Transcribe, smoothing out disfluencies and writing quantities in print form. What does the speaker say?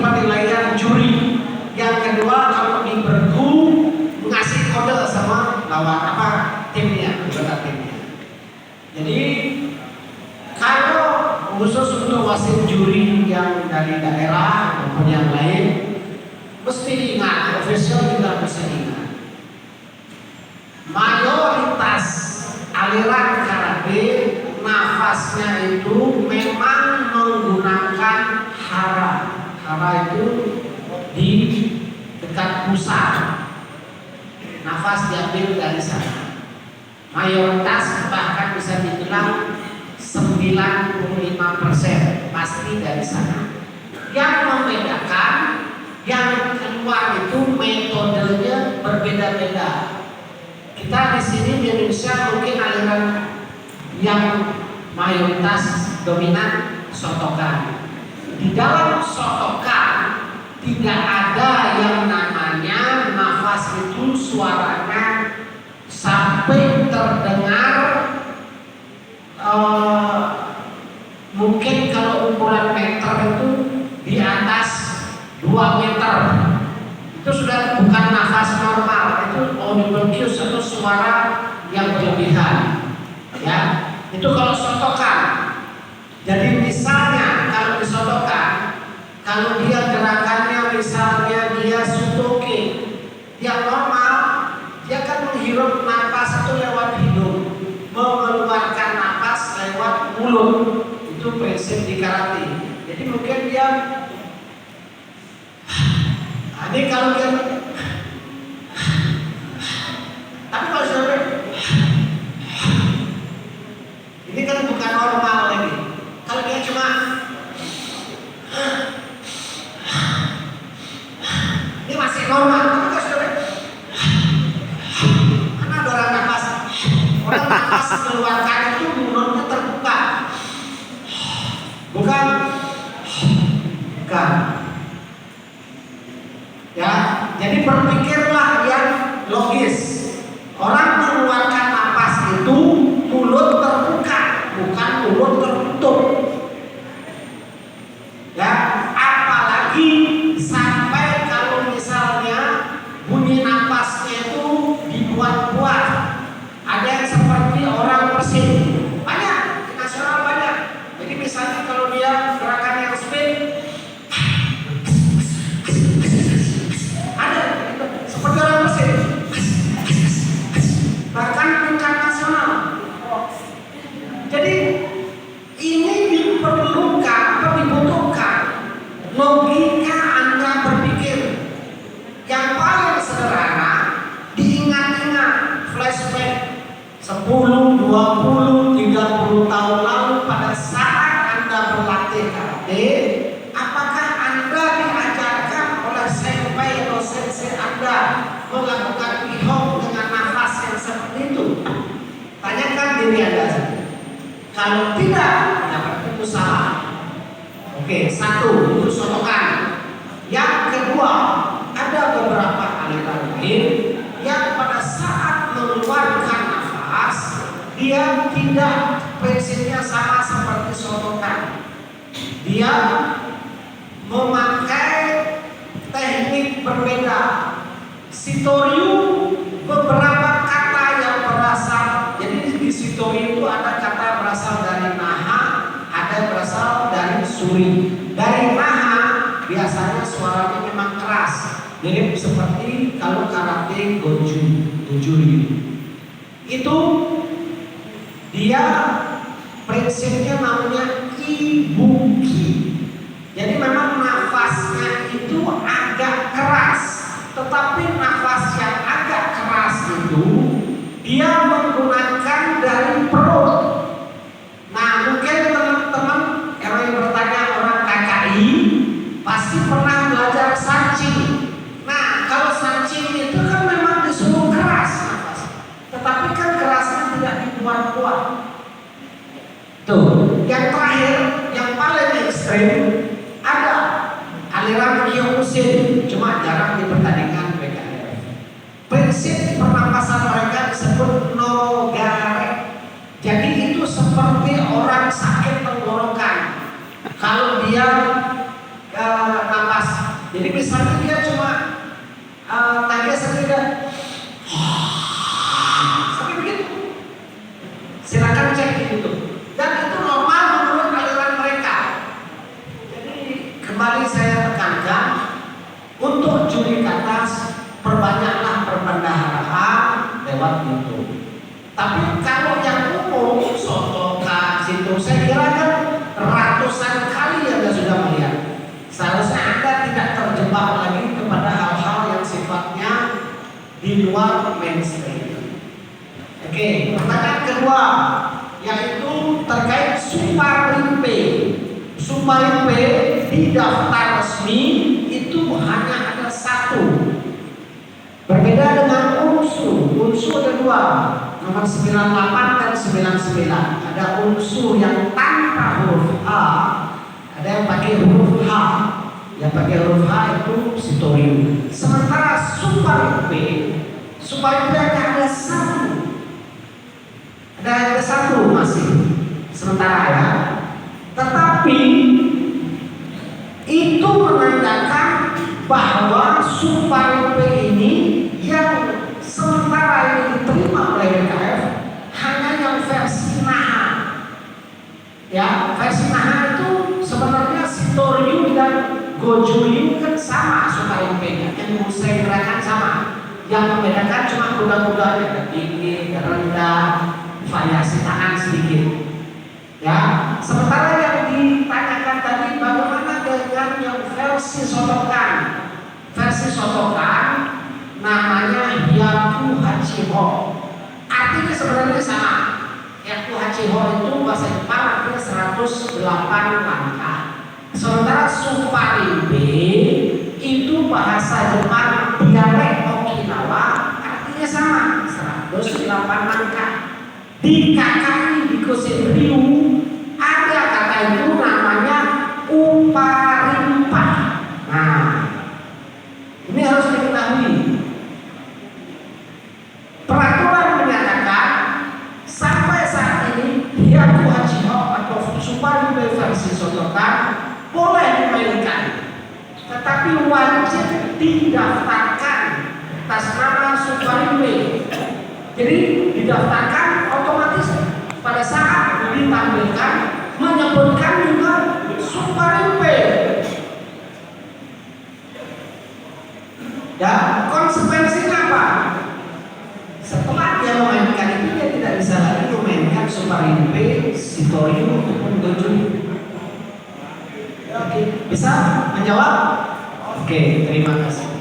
penilaian juri. Yang kedua, kalau dibergu ngasih kode sama lawan timnya, anggota timnya. Jadi kalau khusus untuk wasit juri yang dari daerah maupun yang lain, mesti ingat, official juga mesti ingat, mayoritas aliran karate nafasnya itu memang menggunakan hara. Hara itu di dekat pusat, nafas diambil dari sana. Mayoritas bahkan bisa dibilang 95% pasti dari sana. Yang membedakan, yang keluar itu metodenya berbeda-beda. Kita di sini di Indonesia mungkin aliran yang mayoritas dominan Shotokan. Di dalam Shotokan tidak ada yang namanya nafas itu suaranya sampai terdengar mungkin kalau ukuran meter itu di atas 2 meter. Itu sudah bukan nafas normal, itu audible cues atau suara yang berlebihan. Ya, itu kalau Shotokan. Jadi misalnya kalau di Shotokan, kalau dia gerakannya misalnya dia sutoke, yang normal dia kan menghirup napas itu lewat hidung, mengeluarkan napas lewat mulut. Itu prinsip di karate. Jadi mungkin dia ini kalau dia, tapi kalau sudah ini kan bukan normal lagi. Kalau dia cuma ini masih normal, tapi kalau sudah karena ada orang nafas keluarkan itu mulutnya terbuka, bukan ya. Jadi berpikirlah yang logis. Orang mengeluarkan napas itu mulut terbuka, bukan mulut tertutup. Ya, apalagi sampai kalau misalnya bunyi napasnya itu dibuat-buat. Ada yang seperti orang Persib, banyak di nasional banyak. Jadi misalnya kalau dia gerakan yang spin, ada seperti orang Persib, bahkan tingkat nasional. Jadi ini diperlukan atau dibutuhkan logika Anda berpikir yang paling sederhana. Diingat-ingat flashback 10, 20, 30 tahun lalu pada saat Anda berlatih karate, apakah Anda diajarkan oleh senpai atau sensei Anda melakukan ihong dengan nafas yang seperti itu? Tanyakan diri Anda sendiri. Kalau tidak, ya berarti itu salah. Oke, satu itu Shotokan. Yang kedua, ada beberapa aliran lain yang pada saat mengeluarkan nafas dia tidak prinsipnya sama seperti Shotokan. Dia memakai teknik berbeda. Shitoryu beberapa kata yang berasal, jadi di Shitoryu itu ada kata berasal dari naha, ada berasal dari suri. Dari naha biasanya suaranya memang keras, mirip seperti kalau karate gojuri. Itu dia prinsipnya namanya ibuki. Jadi memang nafasnya itu agak keras, tetapi nafas yang agak keras itu dia menggunakan dari perut. Nah, mungkin teman-teman yang bertanya orang KKI pasti pernah belajar sancing. Nah, kalau sancing itu kan memang disuruh keras nafas, tetapi kan kerasnya tidak dibuat-buat. Tuh, yang terakhir, yang paling ekstrim ada aliran Kyokushin, cuma jarang dipertandingkan PKF. Prinsip pernapasan mereka disebut nogare. Jadi itu seperti orang sakit tenggorokan. Kalau dia napas Jadi misalnya dia cuma tanya sendiri sampai begitu. Silakan cek itu. Dan itu normal menurut aliran mereka. Jadi kembali saya tekankan untuk juri atas perbanyaklah perbendaharaan lewat YouTube. Tapi kalau yang umum sotokan situ, saya kira kan ratusan kali Anda sudah melihat. Seharusnya Anda tidak terjebak lagi kepada hal-hal yang sifatnya di luar mainstream. Oke, pertanyaan kedua yaitu terkait Suparimpe. Suparimpe di daftar resmi itu hanya ada satu. Berbeda dengan unsu. Unsu ada dua, nomor 98 dan 99. Ada unsu yang tanpa huruf A, ada yang pakai huruf H. Yang pakai huruf H itu sitorium. Sementara Suparimpe hanya ada satu. Ada satu masih sementara ya. Tetapi itu menandakan bahwa Suparimpe ini yang sementara ini diterima oleh BKF hanya yang versi Naha. Ya, versi Naha itu sebenarnya Sitorium dan Gojolium kan sama Suparimpe-nya, yang saya gerakan sama. Yang membedakan cuma kuda-kudanya, tinggi, rendah, variasi tangan sedikit. Ya, sementara yang ditanyakan tadi bagaimana dengan yang versi sotokan? Versi sotokan namanya Yaku Hachiho. Artinya sebenarnya sama. Yaku Hachiho itu bahasa Jepang artinya 108 langkah. Sementara Suparimpe itu bahasa Jepang dialek Okinawa artinya sama 108 langkah. Di KKI di Kosen Ryu ada kata itu namanya Uparimpa. Nah, ini harus diketahui. Peraturan menyatakan sampai saat ini Hyaku Hachiho atau Suparimpe versi sotokan boleh dimainkan, tetapi wajib didaftarkan atas nama Suparimpe. Jadi didaftarkan otomatis pada saat ditampilkan menyebutkan juga Suparimpe. Ya, konsekuensinya apa? Setelah dia memainkan itu dia tidak bisa lagi memainkan Suparimpe, Sitorium ataupun Gojolium. Oke, bisa menjawab? Oke, terima kasih.